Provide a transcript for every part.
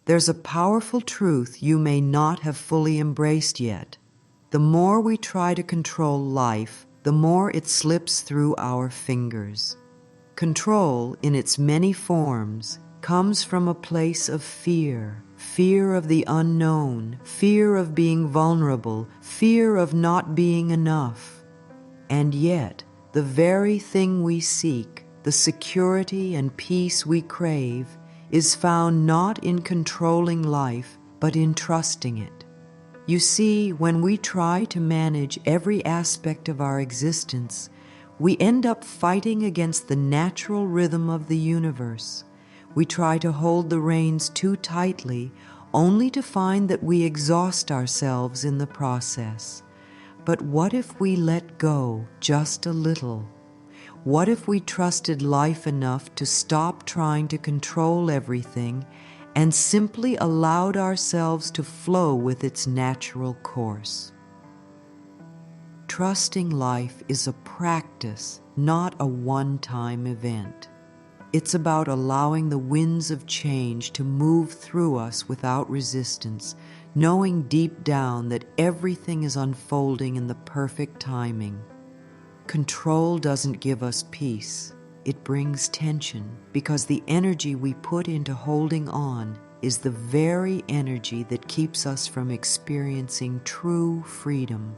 There's a powerful truth you may not have fully embraced yet. The more we try to control life, the more it slips through our fingers. Control, in its many forms, comes from a place of fear. Fear of the unknown, fear of being vulnerable, fear of not being enough. And yet, the very thing we seek, the security and peace we crave, is found not in controlling life, but in trusting it. You see, when we try to manage every aspect of our existence, we end up fighting against the natural rhythm of the universe. We try to hold the reins too tightly, only to find that we exhaust ourselves in the process. But what if we let go just a little? What if we trusted life enough to stop trying to control everything and simply allowed ourselves to flow with its natural course? Trusting life is a practice, not a one-time event. It's about allowing the winds of change to move through us without resistance, knowing deep down that everything is unfolding in the perfect timing. Control doesn't give us peace. It brings tension, because the energy we put into holding on is the very energy that keeps us from experiencing true freedom.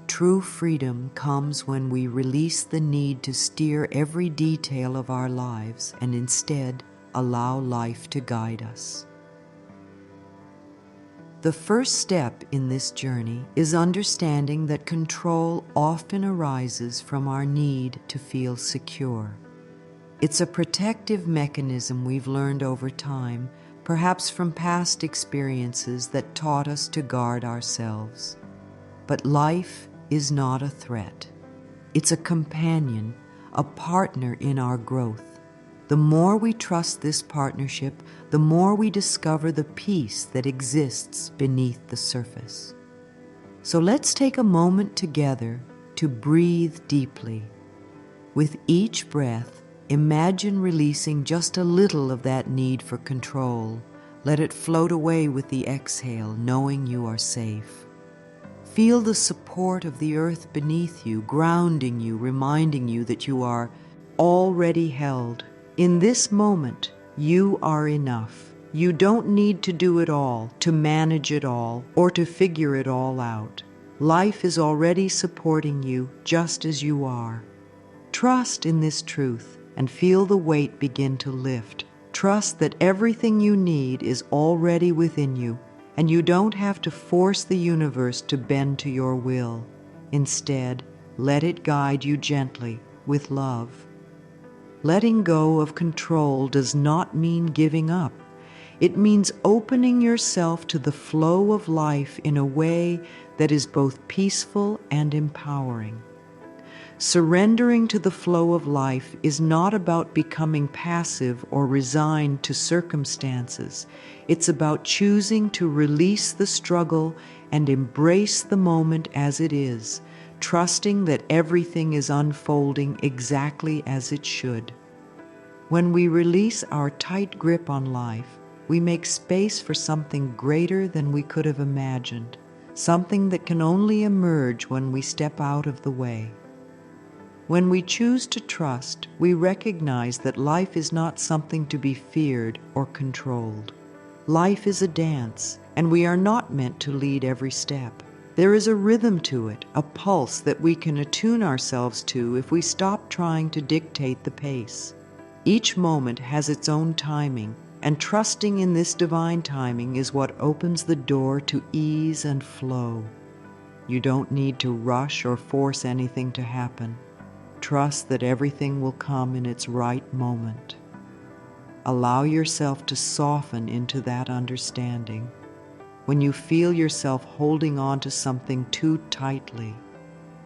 True freedom comes when we release the need to steer every detail of our lives and instead allow life to guide us. The first step in this journey is understanding that control often arises from our need to feel secure. It's a protective mechanism we've learned over time, perhaps from past experiences that taught us to guard ourselves. But life is not a threat. It's a companion, a partner in our growth. The more we trust this partnership, the more we discover the peace that exists beneath the surface. So let's take a moment together to breathe deeply. With each breath, imagine releasing just a little of that need for control. Let it float away with the exhale, knowing you are safe. Feel the support of the earth beneath you, grounding you, reminding you that you are already held. In this moment, you are enough. You don't need to do it all, to manage it all, or to figure it all out. Life is already supporting you just as you are. Trust in this truth and feel the weight begin to lift. Trust that everything you need is already within you, and you don't have to force the universe to bend to your will. Instead, let it guide you gently with love. Letting go of control does not mean giving up. It means opening yourself to the flow of life in a way that is both peaceful and empowering. Surrendering to the flow of life is not about becoming passive or resigned to circumstances. It's about choosing to release the struggle and embrace the moment as it is, trusting that everything is unfolding exactly as it should. When we release our tight grip on life, we make space for something greater than we could have imagined, something that can only emerge when we step out of the way. When we choose to trust, we recognize that life is not something to be feared or controlled. Life is a dance, and we are not meant to lead every step. There is a rhythm to it, a pulse that we can attune ourselves to if we stop trying to dictate the pace. Each moment has its own timing, and trusting in this divine timing is what opens the door to ease and flow. You don't need to rush or force anything to happen. Trust that everything will come in its right moment. Allow yourself to soften into that understanding. When you feel yourself holding on to something too tightly,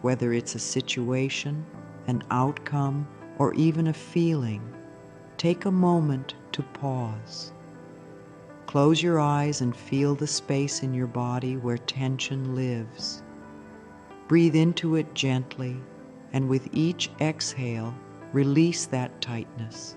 whether it's a situation, an outcome, or even a feeling, take a moment to pause. Close your eyes and feel the space in your body where tension lives. Breathe into it gently, and with each exhale, release that tightness.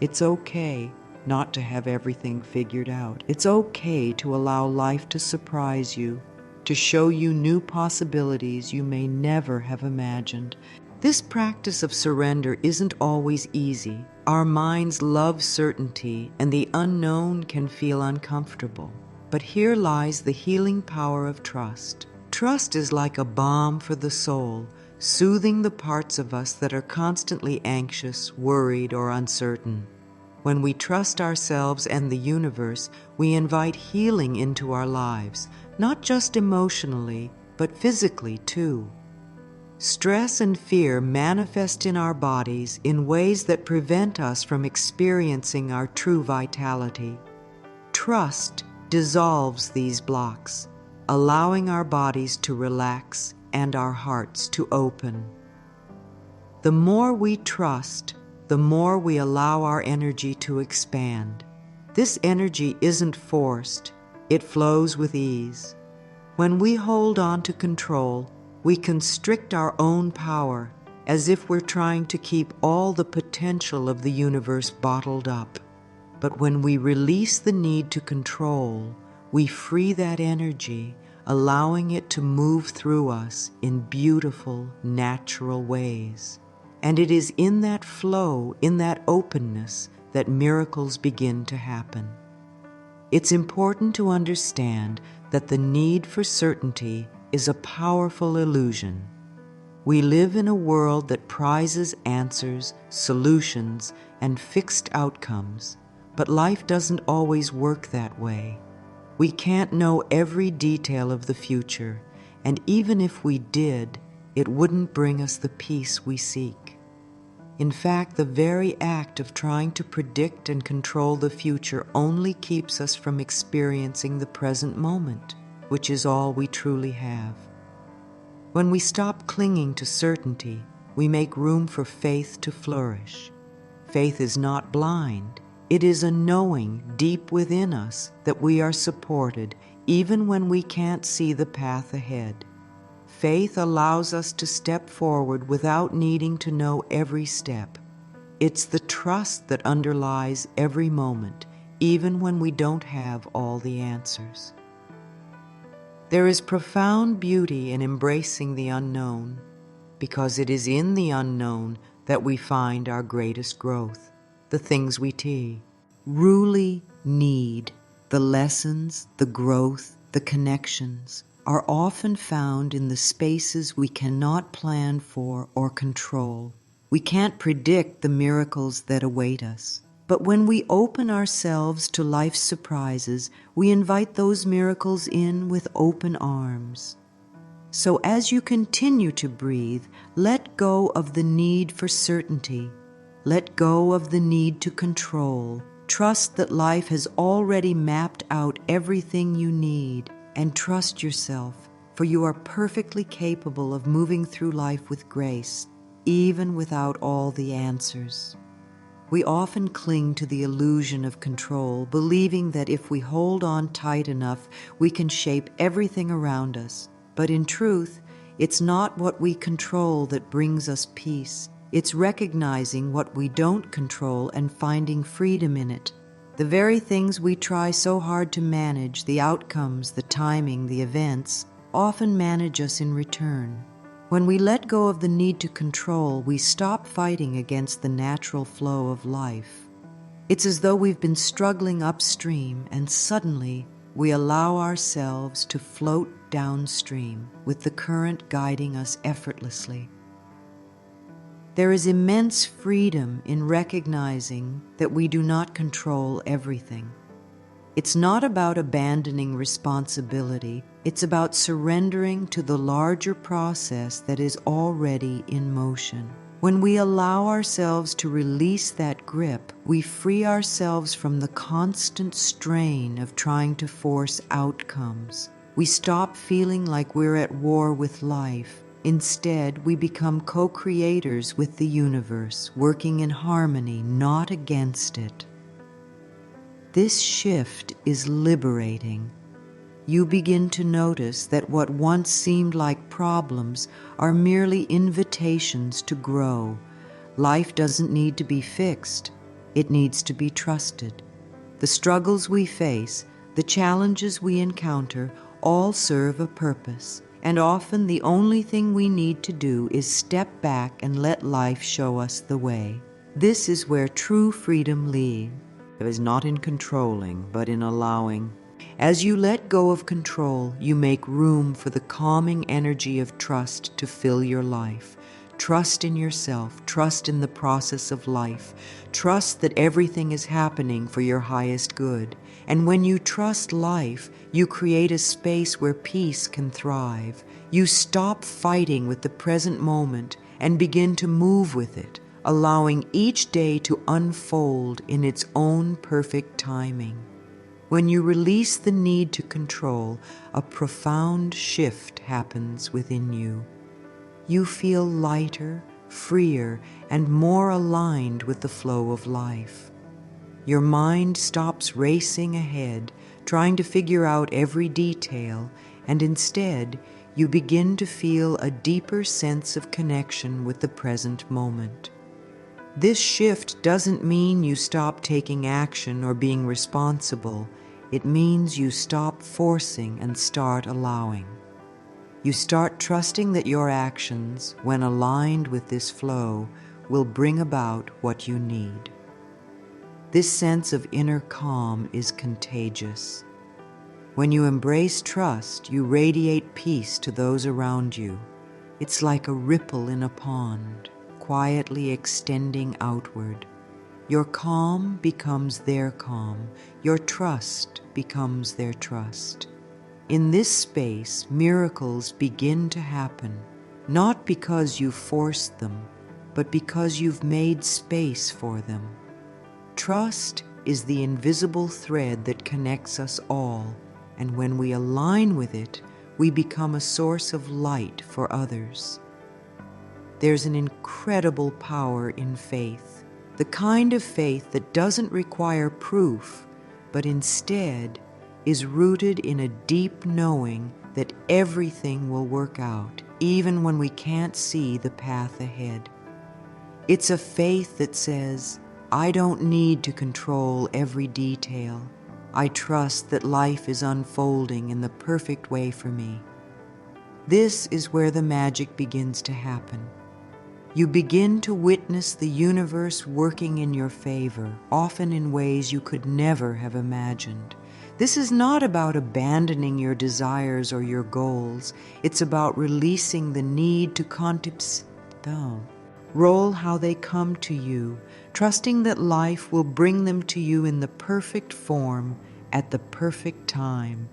It's okay. not to have everything figured out. It's okay to allow life to surprise you, to show you new possibilities you may never have imagined. This practice of surrender isn't always easy. Our minds love certainty, and the unknown can feel uncomfortable. But here lies the healing power of trust. Trust is like a balm for the soul, soothing the parts of us that are constantly anxious, worried, or uncertain. When we trust ourselves and the universe, we invite healing into our lives, not just emotionally, but physically too. Stress and fear manifest in our bodies in ways that prevent us from experiencing our true vitality. Trust dissolves these blocks, allowing our bodies to relax and our hearts to open. The more we trust, the more we allow our energy to expand. This energy isn't forced, it flows with ease. When we hold on to control, we constrict our own power as if we're trying to keep all the potential of the universe bottled up. But when we release the need to control, we free that energy, allowing it to move through us in beautiful, natural ways. And it is in that flow, in that openness, that miracles begin to happen. It's important to understand that the need for certainty is a powerful illusion. We live in a world that prizes answers, solutions, and fixed outcomes, but life doesn't always work that way. We can't know every detail of the future, and even if we did, it wouldn't bring us the peace we seek. In fact, the very act of trying to predict and control the future only keeps us from experiencing the present moment, which is all we truly have. When we stop clinging to certainty, we make room for faith to flourish. Faith is not blind. It is a knowing deep within us that we are supported even when we can't see the path ahead. Faith allows us to step forward without needing to know every step. It's the trust that underlies every moment, even when we don't have all the answers. There is profound beauty in embracing the unknown, because it is in the unknown that we find our greatest growth. The things we truly need, the lessons, the growth, the connections, are often found in the spaces we cannot plan for or control. We can't predict the miracles that await us. But when we open ourselves to life's surprises, we invite those miracles in with open arms. So as you continue to breathe, let go of the need for certainty. Let go of the need to control. Trust that life has already mapped out everything you need, and trust yourself, for you are perfectly capable of moving through life with grace, even without all the answers. We often cling to the illusion of control, believing that if we hold on tight enough, we can shape everything around us. But in truth, it's not what we control that brings us peace. It's recognizing what we don't control and finding freedom in it. The very things we try so hard to manage, the outcomes, the timing, the events, often manage us in return. When we let go of the need to control, we stop fighting against the natural flow of life. It's as though we've been struggling upstream, and suddenly we allow ourselves to float downstream with the current guiding us effortlessly. There is immense freedom in recognizing that we do not control everything. It's not about abandoning responsibility. It's about surrendering to the larger process that is already in motion. When we allow ourselves to release that grip, we free ourselves from the constant strain of trying to force outcomes. We stop feeling like we're at war with life. Instead, we become co-creators with the universe, working in harmony, not against it. This shift is liberating. You begin to notice that what once seemed like problems are merely invitations to grow. Life doesn't need to be fixed. It needs to be trusted. The struggles we face, the challenges we encounter, all serve a purpose, and often the only thing we need to do is step back and let life show us the way. This is where true freedom lies. It is not in controlling, but in allowing. As you let go of control, you make room for the calming energy of trust to fill your life. Trust in yourself, trust in the process of life, trust that everything is happening for your highest good. And when you trust life, you create a space where peace can thrive. You stop fighting with the present moment and begin to move with it, allowing each day to unfold in its own perfect timing. When you release the need to control, a profound shift happens within you. You feel lighter, freer, and more aligned with the flow of life. Your mind stops racing ahead, trying to figure out every detail, and instead, you begin to feel a deeper sense of connection with the present moment. This shift doesn't mean you stop taking action or being responsible. It means you stop forcing and start allowing. You start trusting that your actions, when aligned with this flow, will bring about what you need. This sense of inner calm is contagious. When you embrace trust, you radiate peace to those around you. It's like a ripple in a pond, quietly extending outward. Your calm becomes their calm. Your trust becomes their trust. In this space, miracles begin to happen, not because you forced them, but because you've made space for them. Trust is the invisible thread that connects us all, and when we align with it, we become a source of light for others. There's an incredible power in faith, the kind of faith that doesn't require proof, but instead is rooted in a deep knowing that everything will work out, even when we can't see the path ahead. It's a faith that says, I don't need to control every detail. I trust that life is unfolding in the perfect way for me. This is where the magic begins to happen. You begin to witness the universe working in your favor, often in ways you could never have imagined. This is not about abandoning your desires or your goals. It's about releasing the need to roll how they come to you, trusting that life will bring them to you in the perfect form at the perfect time.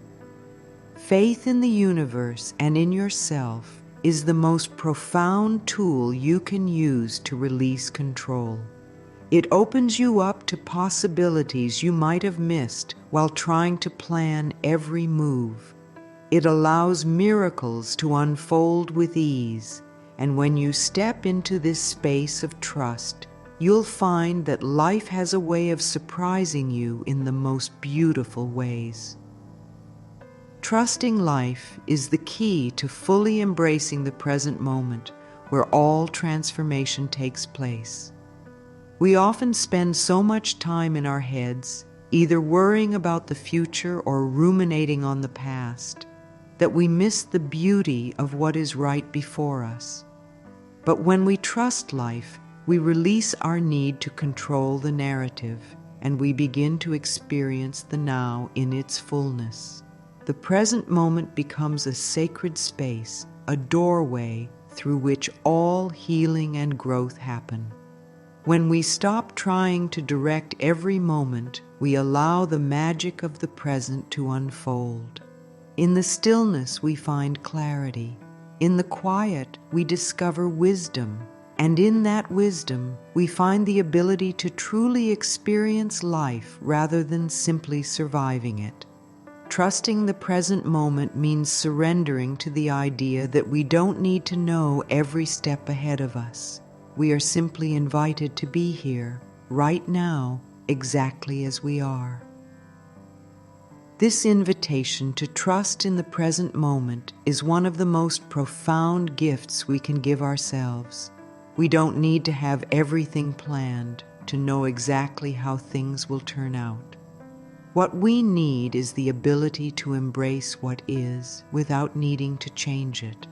Faith in the universe and in yourself is the most profound tool you can use to release control. It opens you up to possibilities you might have missed while trying to plan every move. It allows miracles to unfold with ease, and when you step into this space of trust, you'll find that life has a way of surprising you in the most beautiful ways. Trusting life is the key to fully embracing the present moment, where all transformation takes place. We often spend so much time in our heads, either worrying about the future or ruminating on the past, that we miss the beauty of what is right before us. But when we trust life, we release our need to control the narrative, and we begin to experience the now in its fullness. The present moment becomes a sacred space, a doorway through which all healing and growth happen. When we stop trying to direct every moment, we allow the magic of the present to unfold. In the stillness, we find clarity. In the quiet, we discover wisdom. And in that wisdom, we find the ability to truly experience life rather than simply surviving it. Trusting the present moment means surrendering to the idea that we don't need to know every step ahead of us. We are simply invited to be here, right now, exactly as we are. This invitation to trust in the present moment is one of the most profound gifts we can give ourselves. We don't need to have everything planned to know exactly how things will turn out. What we need is the ability to embrace what is without needing to change it.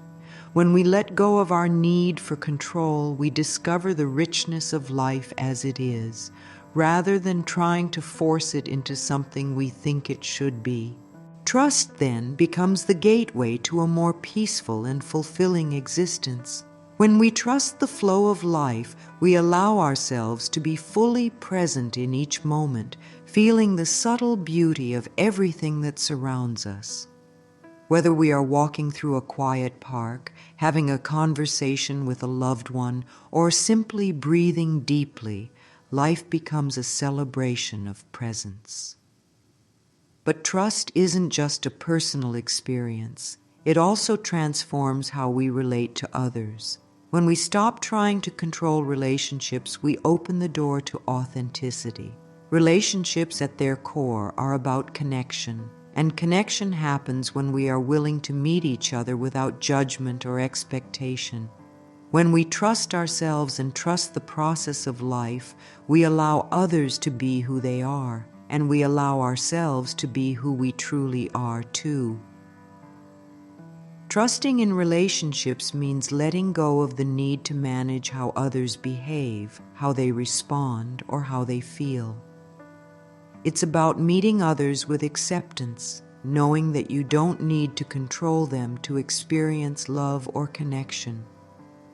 When we let go of our need for control, we discover the richness of life as it is, rather than trying to force it into something we think it should be. Trust, then, becomes the gateway to a more peaceful and fulfilling existence. When we trust the flow of life, we allow ourselves to be fully present in each moment, feeling the subtle beauty of everything that surrounds us. Whether we are walking through a quiet park, having a conversation with a loved one, or simply breathing deeply, life becomes a celebration of presence. But trust isn't just a personal experience. It also transforms how we relate to others. When we stop trying to control relationships, we open the door to authenticity. Relationships at their core are about connection, and connection happens when we are willing to meet each other without judgment or expectation. When we trust ourselves and trust the process of life, we allow others to be who they are, and we allow ourselves to be who we truly are too. Trusting in relationships means letting go of the need to manage how others behave, how they respond, or how they feel. It's about meeting others with acceptance, knowing that you don't need to control them to experience love or connection.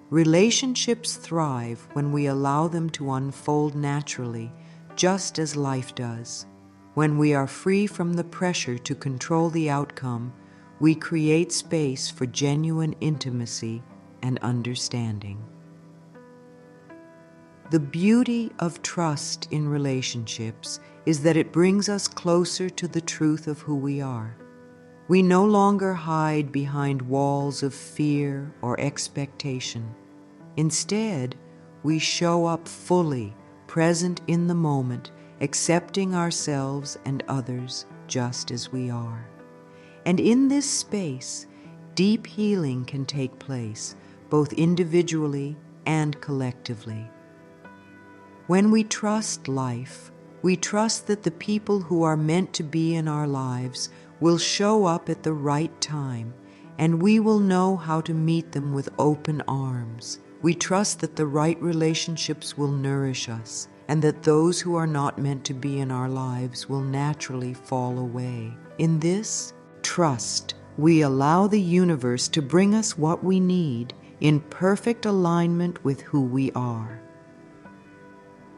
Relationships thrive when we allow them to unfold naturally, just as life does. When we are free from the pressure to control the outcome, we create space for genuine intimacy and understanding. The beauty of trust in relationships is that it brings us closer to the truth of who we are. We no longer hide behind walls of fear or expectation. Instead, we show up fully, present in the moment, accepting ourselves and others just as we are. And in this space, deep healing can take place, both individually and collectively. When we trust life, we trust that the people who are meant to be in our lives will show up at the right time, and we will know how to meet them with open arms. We trust that the right relationships will nourish us, and that those who are not meant to be in our lives will naturally fall away. In this trust, we allow the universe to bring us what we need in perfect alignment with who we are.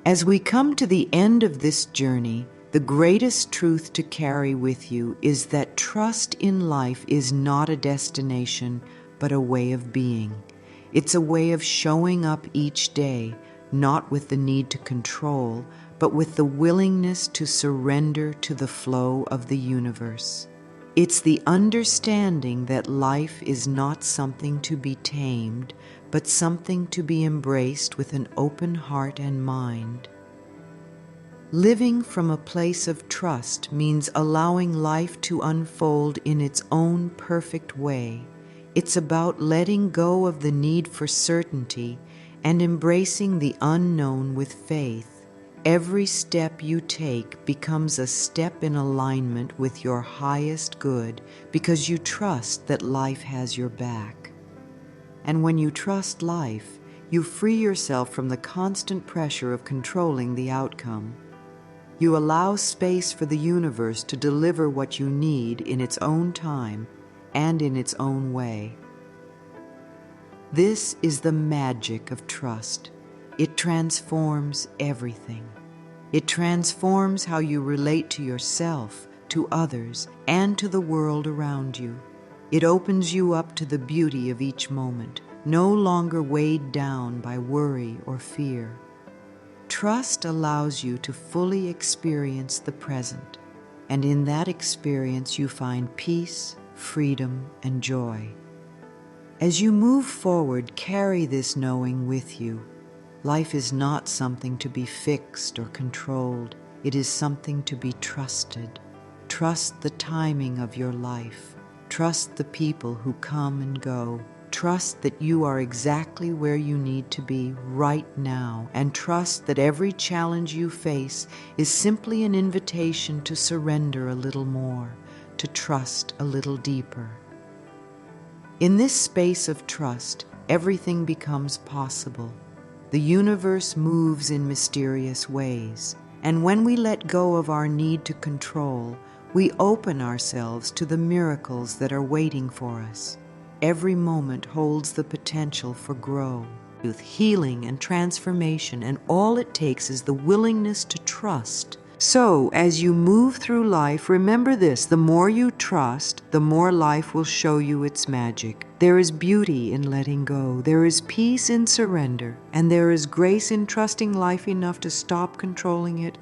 As we come to the end of this journey, the greatest truth to carry with you is that trust in life is not a destination, but a way of being. It's a way of showing up each day, not with the need to control, but with the willingness to surrender to the flow of the universe. It's the understanding that life is not something to be tamed, but something to be embraced with an open heart and mind. Living from a place of trust means allowing life to unfold in its own perfect way. It's about letting go of the need for certainty and embracing the unknown with faith. Every step you take becomes a step in alignment with your highest good because you trust that life has your back. And when you trust life, you free yourself from the constant pressure of controlling the outcome. You allow space for the universe to deliver what you need in its own time and in its own way. This is the magic of trust. It transforms everything. It transforms how you relate to yourself, to others, and to the world around you. It opens you up to the beauty of each moment, no longer weighed down by worry or fear. Trust allows you to fully experience the present, and in that experience you find peace, freedom, and joy. As you move forward, carry this knowing with you. Life is not something to be fixed or controlled. It is something to be trusted. Trust the timing of your life. Trust the people who come and go. Trust that you are exactly where you need to be right now, and trust that every challenge you face is simply an invitation to surrender a little more, to trust a little deeper. In this space of trust, everything becomes possible. The universe moves in mysterious ways, and when we let go of our need to control, we open ourselves to the miracles that are waiting for us. Every moment holds the potential for growth, healing, and transformation, and all it takes is the willingness to trust. So, as you move through life, remember this: the more you trust, the more life will show you its magic. There is beauty in letting go, there is peace in surrender, and there is grace in trusting life enough to stop controlling it,